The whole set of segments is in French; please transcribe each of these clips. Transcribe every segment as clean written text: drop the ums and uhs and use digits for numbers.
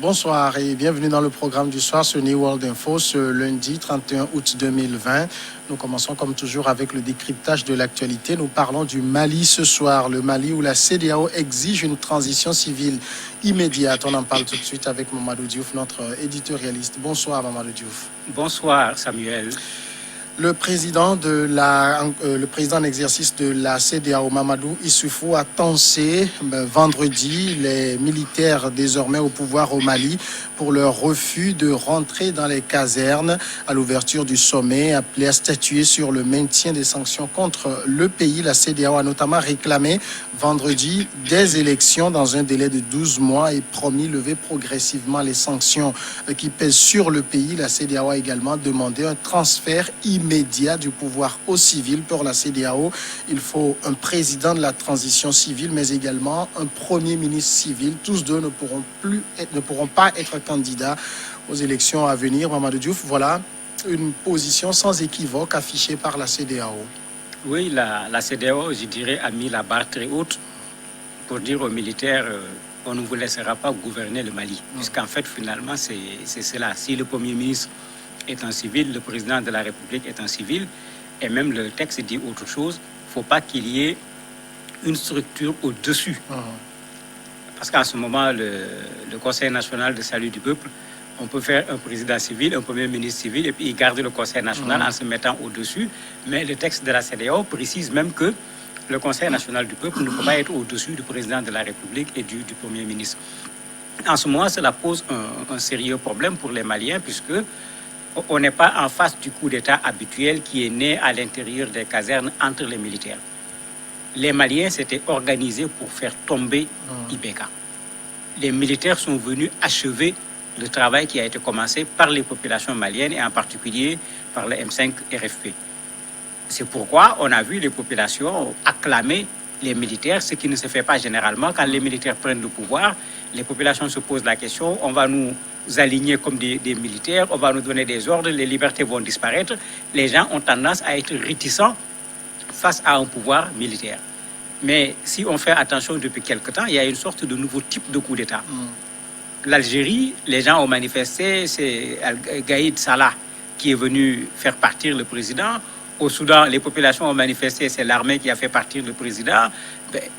Bonsoir et bienvenue dans le programme du soir sur New World Info ce lundi 31 août 2020. Nous commençons comme toujours avec le décryptage de l'actualité. Nous parlons du Mali ce soir, le Mali où la CEDEAO exige une transition civile immédiate. On en parle tout de suite avec Mamadou Diouf, notre éditorialiste. Bonsoir Mamadou Diouf. Bonsoir Samuel. Le président en exercice de la CEDEAO, Mamadou Issoufou, a tensé vendredi les militaires désormais au pouvoir au Mali pour leur refus de rentrer dans les casernes à l'ouverture du sommet appelé à statuer sur le maintien des sanctions contre le pays. La CEDEAO a notamment réclamé vendredi des élections dans un délai de 12 mois et promis lever progressivement les sanctions qui pèsent sur le pays. La CEDEAO a également demandé un transfert immédiat du pouvoir aux civils. Pour la CEDEAO, il faut un président de la transition civile, mais également un premier ministre civil. Tous deux ne pourront pas être candidats aux élections à venir. Mamadou Diouf, voilà une position sans équivoque affichée par la CEDEAO. Oui, la CEDEAO, je dirais, a mis la barre très haute pour dire aux militaires on ne vous laissera pas gouverner le Mali. Puisqu'en fait, finalement, c'est cela. Si le Premier ministre est un civil, le président de la République est un civil, et même le texte dit autre chose, il ne faut pas qu'il y ait une structure au-dessus. Parce qu'en ce moment, le Conseil national de salut du peuple, on peut faire un président civil, un premier ministre civil, et puis garder le Conseil national en se mettant au-dessus. Mais le texte de la CEDEAO précise même que le Conseil national du peuple ne peut pas être au-dessus du président de la République et du Premier ministre. En ce moment, cela pose un sérieux problème pour les Maliens, puisque on n'est pas en face du coup d'État habituel qui est né à l'intérieur des casernes entre les militaires. Les Maliens s'étaient organisés pour faire tomber Ibeka. Les militaires sont venus achever le travail qui a été commencé par les populations maliennes et en particulier par le M5 RFP. C'est pourquoi on a vu les populations acclamer les militaires, ce qui ne se fait pas généralement. Quand les militaires prennent le pouvoir, les populations se posent la question, on va nous aligner comme des militaires, on va nous donner des ordres, les libertés vont disparaître. Les gens ont tendance à être réticents face à un pouvoir militaire. Mais si on fait attention depuis quelque temps, il y a une sorte de nouveau type de coup d'État. L'Algérie, les gens ont manifesté, c'est Gaïd Salah qui est venu faire partir le président. Au Soudan, les populations ont manifesté, c'est l'armée qui a fait partir le président.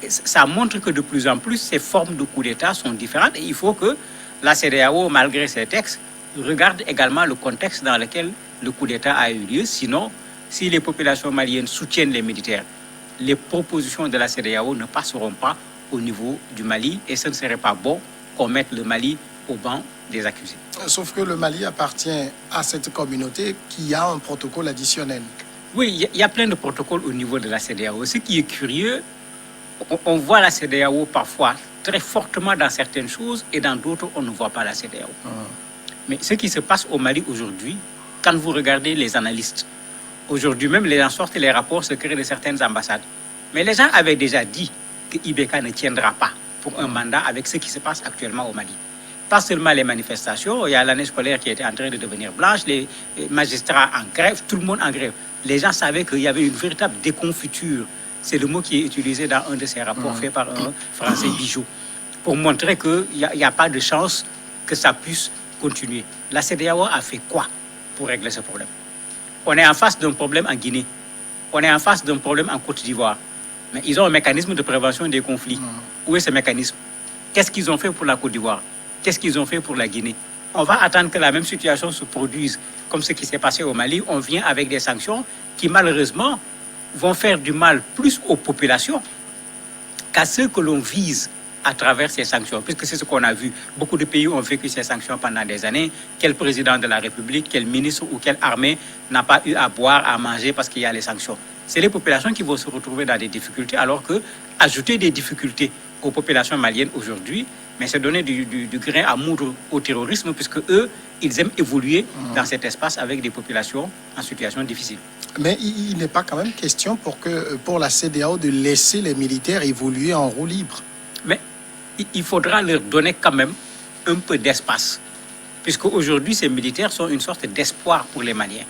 Ça montre que de plus en plus, ces formes de coup d'État sont différentes. Et il faut que la CEDEAO, malgré ses textes, regarde également le contexte dans lequel le coup d'État a eu lieu. Sinon, si les populations maliennes soutiennent les militaires, les propositions de la CEDEAO ne passeront pas au niveau du Mali et ce ne serait pas bon qu'on mette le Mali au banc des accusés. Sauf que le Mali appartient à cette communauté qui a un protocole additionnel. Oui, il y a plein de protocoles au niveau de la CEDEAO. Ce qui est curieux, on voit la CEDEAO parfois très fortement dans certaines choses et dans d'autres, on ne voit pas la CEDEAO. Mais ce qui se passe au Mali aujourd'hui, quand vous regardez les analystes, aujourd'hui même, les gens sortent les rapports secrets de certaines ambassades. Mais les gens avaient déjà dit que Ibeka ne tiendra pas pour un mandat avec ce qui se passe actuellement au Mali. Pas seulement les manifestations, il y a l'année scolaire qui était en train de devenir blanche, les magistrats en grève, tout le monde en grève. Les gens savaient qu'il y avait une véritable déconfiture. C'est le mot qui est utilisé dans un de ces rapports faits par un Français Bijou, pour montrer qu'il n'y a pas de chance que ça puisse continuer. La CEDEAO a fait quoi pour régler ce problème? On est en face d'un problème en Guinée. On est en face d'un problème en Côte d'Ivoire. Mais ils ont un mécanisme de prévention des conflits. Où est ce mécanisme? Qu'est-ce qu'ils ont fait pour la Côte d'Ivoire? Qu'est-ce qu'ils ont fait pour la Guinée? On va attendre que la même situation se produise comme ce qui s'est passé au Mali. On vient avec des sanctions qui malheureusement vont faire du mal plus aux populations qu'à ceux que l'on vise à travers ces sanctions, puisque c'est ce qu'on a vu. Beaucoup de pays ont vécu ces sanctions pendant des années. Quel président de la République, quel ministre ou quelle armée n'a pas eu à boire, à manger parce qu'il y a les sanctions? C'est les populations qui vont se retrouver dans des difficultés, alors que ajouter des difficultés aux populations maliennes aujourd'hui, mais c'est donner du grain à moudre au terrorisme, puisque eux, ils aiment évoluer dans cet espace avec des populations en situation difficile. Mais il n'est pas quand même question pour la CEDEAO de laisser les militaires évoluer en roue libre. Mais il faudra leur donner quand même un peu d'espace, puisque aujourd'hui, ces militaires sont une sorte d'espoir pour les Maliens.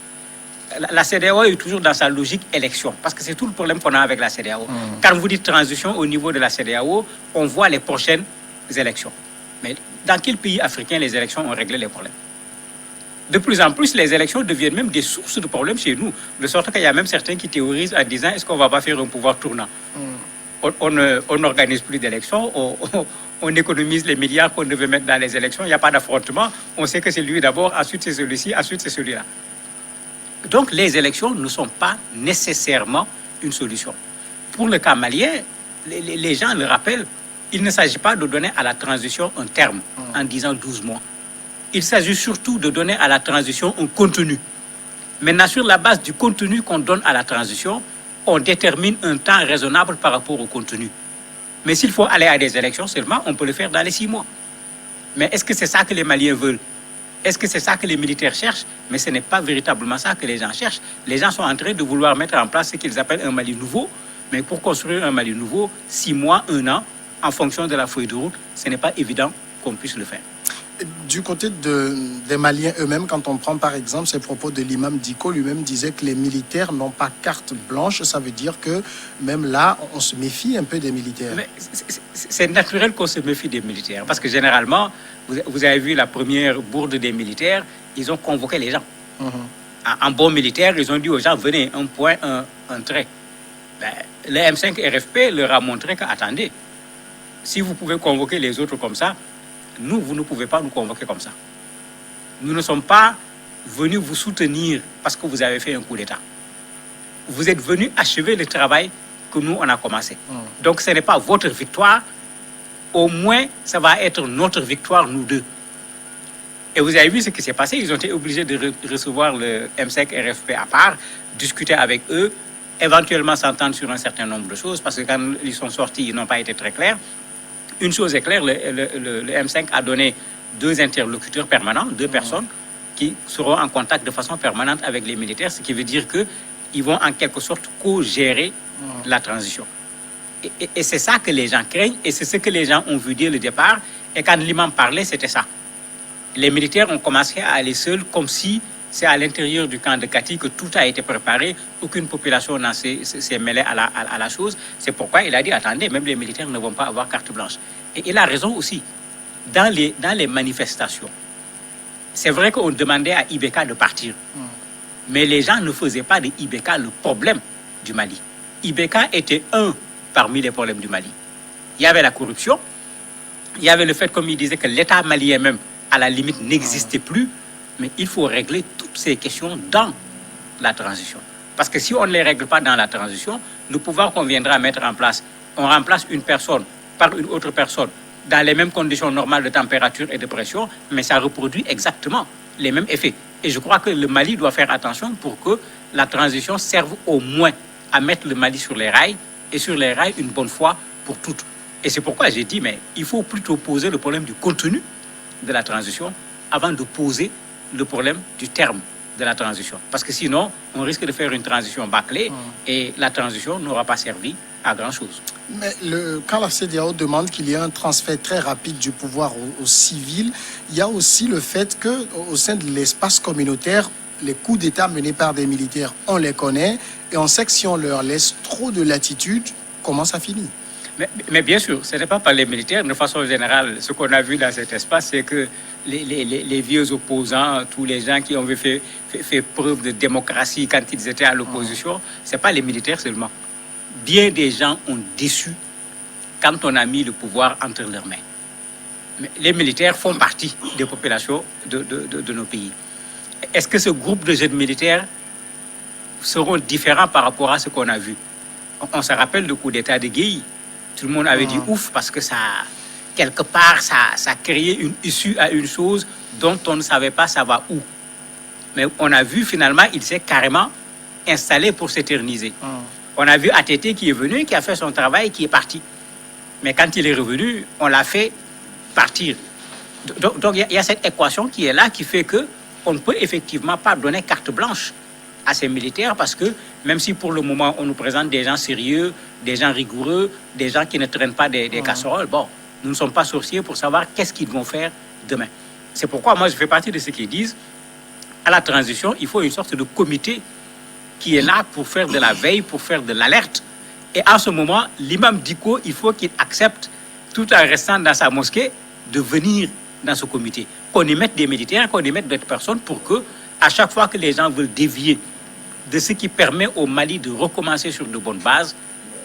La CEDEAO est toujours dans sa logique élection, parce que c'est tout le problème qu'on a avec la CEDEAO. Quand vous dites transition au niveau de la CEDEAO, on voit les prochaines élections. Mais dans quel pays africain les élections ont réglé les problèmes? De plus en plus, les élections deviennent même des sources de problèmes chez nous. De sorte qu'il y a même certains qui théorisent en disant est-ce qu'on ne va pas faire un pouvoir tournant? On n'organise plus d'élections, on économise les milliards qu'on devait mettre dans les élections, il n'y a pas d'affrontement, on sait que c'est lui d'abord, ensuite c'est celui-ci, ensuite c'est celui-là. Donc les élections ne sont pas nécessairement une solution. Pour le cas malien, les gens le rappellent, il ne s'agit pas de donner à la transition un terme en disant 12 mois. Il s'agit surtout de donner à la transition un contenu. Maintenant, sur la base du contenu qu'on donne à la transition, on détermine un temps raisonnable par rapport au contenu. Mais s'il faut aller à des élections seulement, on peut le faire dans les 6 mois. Mais est-ce que c'est ça que les Maliens veulent? Est-ce que c'est ça que les militaires cherchent? Mais ce n'est pas véritablement ça que les gens cherchent. Les gens sont en train de vouloir mettre en place ce qu'ils appellent un Mali nouveau. Mais pour construire un Mali nouveau, 6 mois, 1 an, en fonction de la feuille de route, ce n'est pas évident qu'on puisse le faire. Du côté des Maliens eux-mêmes, quand on prend par exemple ces propos de l'imam Dicko, lui-même disait que les militaires n'ont pas carte blanche. Ça veut dire que même là, on se méfie un peu des militaires. Mais c'est naturel qu'on se méfie des militaires. Parce que généralement, vous avez vu la première bourde des militaires, ils ont convoqué les gens. En bon militaire, ils ont dit aux gens, venez, un point, un trait. Ben, le M5 RFP leur a montré que, attendez, si vous pouvez convoquer les autres comme ça, nous, vous ne pouvez pas nous convoquer comme ça. Nous ne sommes pas venus vous soutenir parce que vous avez fait un coup d'État. Vous êtes venus achever le travail que nous, on a commencé. Donc, ce n'est pas votre victoire. Au moins, ça va être notre victoire, nous deux. Et vous avez vu ce qui s'est passé. Ils ont été obligés de recevoir le M5 RFP à part, discuter avec eux, éventuellement s'entendre sur un certain nombre de choses, parce que quand ils sont sortis, ils n'ont pas été très clairs. Une chose est claire, le M5 a donné 2 interlocuteurs permanents, 2 personnes qui seront en contact de façon permanente avec les militaires, ce qui veut dire qu'ils vont en quelque sorte co-gérer la transition. Et c'est ça que les gens craignent, et c'est ce que les gens ont vu dès le départ. Et quand l'imam parlait, c'était ça. Les militaires ont commencé à aller seuls, comme si c'est à l'intérieur du camp de Kati que tout a été préparé, aucune population n'a s'est mêlée à la chose. C'est pourquoi il a dit, attendez, même les militaires ne vont pas avoir carte blanche. Et il a raison aussi. Dans les manifestations, c'est vrai qu'on demandait à Ibeka de partir. Mais les gens ne faisaient pas de Ibeka le problème du Mali. Ibeka était un parmi les problèmes du Mali. Il y avait la corruption, il y avait le fait, comme il disait, que l'État malien même, à la limite, n'existait plus. Mais il faut régler toutes ces questions dans la transition. Parce que si on ne les règle pas dans la transition, le pouvoir qu'on viendra mettre en place, on remplace une personne par une autre personne dans les mêmes conditions normales de température et de pression, mais ça reproduit exactement les mêmes effets. Et je crois que le Mali doit faire attention pour que la transition serve au moins à mettre le Mali sur les rails, et sur les rails une bonne fois pour toutes. Et c'est pourquoi j'ai dit, mais il faut plutôt poser le problème du contenu de la transition avant de poser le problème du terme de la transition. Parce que sinon, on risque de faire une transition bâclée et la transition n'aura pas servi à grand-chose. Mais quand la CEDEAO demande qu'il y ait un transfert très rapide du pouvoir aux civils, il y a aussi le fait qu'au sein de l'espace communautaire, les coups d'État menés par des militaires, on les connaît et on sait que si on leur laisse trop de latitude, comment ça finit? Mais bien sûr, ce n'est pas par les militaires. De façon générale, ce qu'on a vu dans cet espace, c'est que les vieux opposants, tous les gens qui ont fait preuve de démocratie quand ils étaient à l'opposition, ce n'est pas les militaires seulement. Bien des gens ont déçu quand on a mis le pouvoir entre leurs mains. Mais les militaires font partie des populations de nos pays. Est-ce que ce groupe de jeunes militaires seront différents par rapport à ce qu'on a vu? On se rappelle le coup d'État de Gueye. Tout le monde avait dit ouf parce que ça, quelque part, ça créait une issue à une chose dont on ne savait pas ça va où. Mais on a vu finalement, il s'est carrément installé pour s'éterniser. On a vu ATT qui est venu, qui a fait son travail, qui est parti. Mais quand il est revenu, on l'a fait partir. Donc il y a cette équation qui est là, qui fait qu'on ne peut effectivement pas donner carte blanche à ces militaires parce que même si pour le moment on nous présente des gens sérieux, des gens rigoureux, des gens qui ne traînent pas des casseroles, bon, nous ne sommes pas sorciers pour savoir qu'est-ce qu'ils vont faire demain. C'est pourquoi moi je fais partie de ceux qui disent à la transition, il faut une sorte de comité qui est là pour faire de la veille, pour faire de l'alerte. Et en ce moment, l'imam Dicko, il faut qu'il accepte, tout en restant dans sa mosquée, de venir dans ce comité, qu'on y mette des militaires, qu'on y mette d'autres personnes pour que, à chaque fois que les gens veulent dévier de ce qui permet au Mali de recommencer sur de bonnes bases,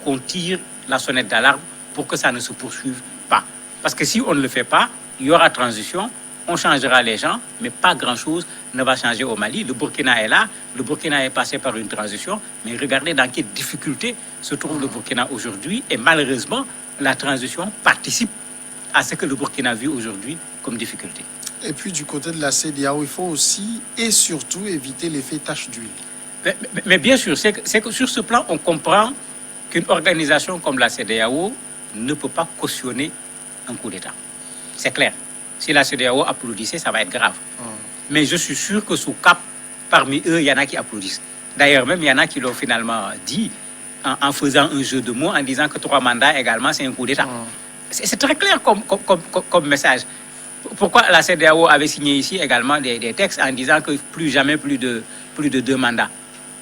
qu'on tire la sonnette d'alarme pour que ça ne se poursuive pas. Parce que si on ne le fait pas, il y aura transition, on changera les gens, mais pas grand-chose ne va changer au Mali. Le Burkina est là, le Burkina est passé par une transition, mais regardez dans quelles difficultés se trouve le Burkina aujourd'hui, et malheureusement, la transition participe à ce que le Burkina vit aujourd'hui comme difficulté. Et puis du côté de la CEDEAO, il faut aussi et surtout éviter l'effet tache d'huile. Mais bien sûr, c'est que sur ce plan, on comprend qu'une organisation comme la CEDEAO ne peut pas cautionner un coup d'État. C'est clair. Si la CEDEAO applaudissait, ça va être grave. Mais je suis sûr que sous cap, parmi eux, il y en a qui applaudissent. D'ailleurs, même il y en a qui l'ont finalement dit en faisant un jeu de mots, en disant que 3 mandats également, c'est un coup d'État. C'est très clair comme message. Pourquoi la CEDEAO avait signé ici également des textes en disant que plus jamais plus de 2 mandats.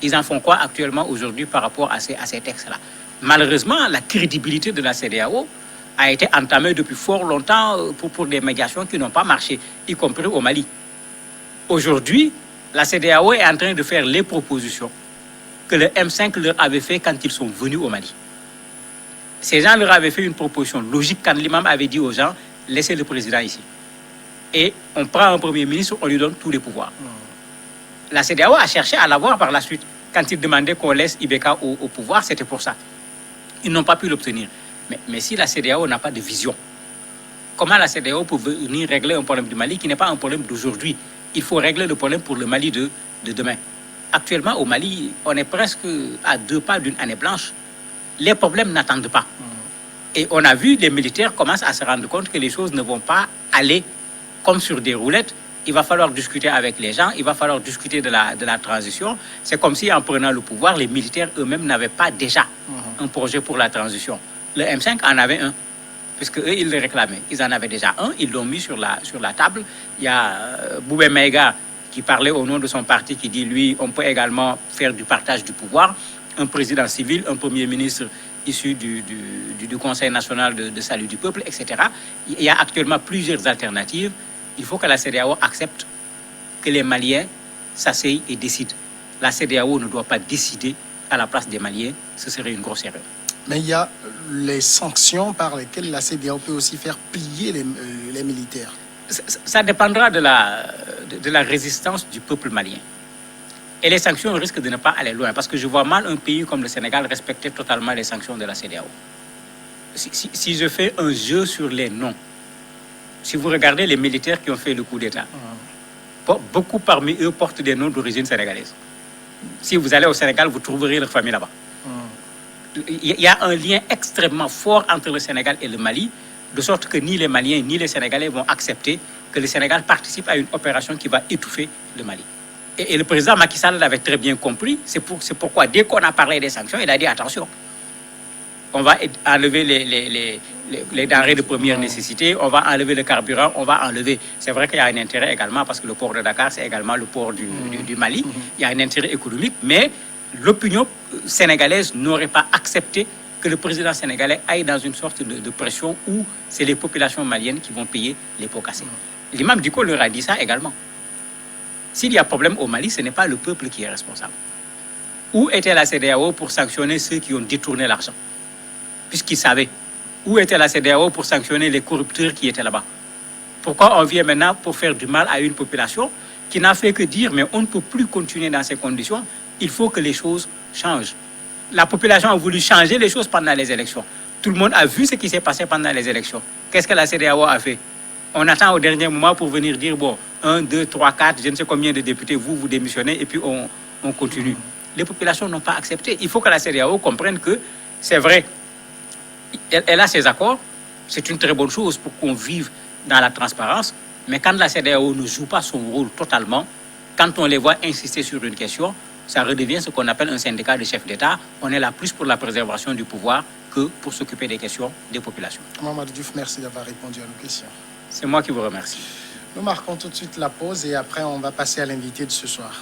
Ils en font quoi actuellement aujourd'hui par rapport à ces textes-là? Malheureusement, la crédibilité de la CEDEAO a été entamée depuis fort longtemps pour des médiations qui n'ont pas marché, y compris au Mali. Aujourd'hui, la CEDEAO est en train de faire les propositions que le M5 leur avait fait quand ils sont venus au Mali. Ces gens leur avaient fait une proposition logique quand l'imam avait dit aux gens, laissez le président ici. Et on prend un premier ministre, on lui donne tous les pouvoirs. La CEDEAO a cherché à l'avoir par la suite. Quand ils demandaient qu'on laisse Ibeka au pouvoir, c'était pour ça. Ils n'ont pas pu l'obtenir. Mais si la CEDEAO n'a pas de vision, comment la CEDEAO peut venir régler un problème du Mali qui n'est pas un problème d'aujourd'hui? Il faut régler le problème pour le Mali de demain. Actuellement, au Mali, on est presque à 2 pas d'une année blanche. Les problèmes n'attendent pas. Et on a vu les militaires commencent à se rendre compte que les choses ne vont pas aller comme sur des roulettes. Il va falloir discuter avec les gens, il va falloir discuter de la transition. C'est comme si en prenant le pouvoir, les militaires eux-mêmes n'avaient pas déjà un projet pour la transition. Le M5 en avait un, puisque eux, ils le réclamaient. Ils en avaient déjà un, ils l'ont mis sur la table. Il y a Boubé Maïga qui parlait au nom de son parti, qui dit, lui, on peut également faire du partage du pouvoir. Un président civil, un premier ministre issu du Conseil national de salut du peuple, etc. Il y a actuellement plusieurs alternatives. Il faut que la CEDEAO accepte que les Maliens s'asseyent et décident. La CEDEAO ne doit pas décider à la place des Maliens. Ce serait une grosse erreur. Mais il y a les sanctions par lesquelles la CEDEAO peut aussi faire plier les militaires. Ça dépendra de la résistance du peuple malien. Et les sanctions risquent de ne pas aller loin, parce que je vois mal un pays comme le Sénégal respecter totalement les sanctions de la CEDEAO. Si je fais un jeu sur les noms, si vous regardez les militaires qui ont fait le coup d'État, beaucoup parmi eux portent des noms d'origine sénégalaise. Si vous allez au Sénégal, vous trouverez leur famille là-bas. Il y a un lien extrêmement fort entre le Sénégal et le Mali, de sorte que ni les Maliens ni les Sénégalais vont accepter que le Sénégal participe à une opération qui va étouffer le Mali. Et le président Macky Sall l'avait très bien compris. C'est pourquoi, dès qu'on a parlé des sanctions, il a dit attention, on va enlever les denrées de première nécessité, on va enlever le carburant, on va enlever. C'est vrai qu'il y a un intérêt également, parce que le port de Dakar, c'est également le port du Mali. Il y a un intérêt économique, mais l'opinion sénégalaise n'aurait pas accepté que le président sénégalais aille dans une sorte de pression où c'est les populations maliennes qui vont payer les pots cassés. L'imam Dicko leur a dit ça également. S'il y a problème au Mali, ce n'est pas le peuple qui est responsable. Où était la CEDEAO pour sanctionner ceux qui ont détourné l'argent? Puisqu'ils savaient. Où était la CEDEAO pour sanctionner les corrupteurs qui étaient là-bas? Pourquoi on vient maintenant pour faire du mal à une population qui n'a fait que dire, mais on ne peut plus continuer dans ces conditions, il faut que les choses changent. La population a voulu changer les choses pendant les élections. Tout le monde a vu ce qui s'est passé pendant les élections. Qu'est-ce que la CEDEAO a fait? On attend au dernier moment pour venir dire, bon, 1, 2, 3, 4, je ne sais combien de députés, vous démissionnez, et puis on continue. Les populations n'ont pas accepté. Il faut que la CEDEAO comprenne que c'est vrai, elle a ses accords, c'est une très bonne chose pour qu'on vive dans la transparence, mais quand la CEDEAO ne joue pas son rôle totalement, quand on les voit insister sur une question, ça redevient ce qu'on appelle un syndicat de chefs d'État. On est là plus pour la préservation du pouvoir que pour s'occuper des questions des populations. Mamadou Diouf, merci d'avoir répondu à nos questions. C'est moi qui vous remercie. Nous marquons tout de suite la pause et après on va passer à l'invité de ce soir.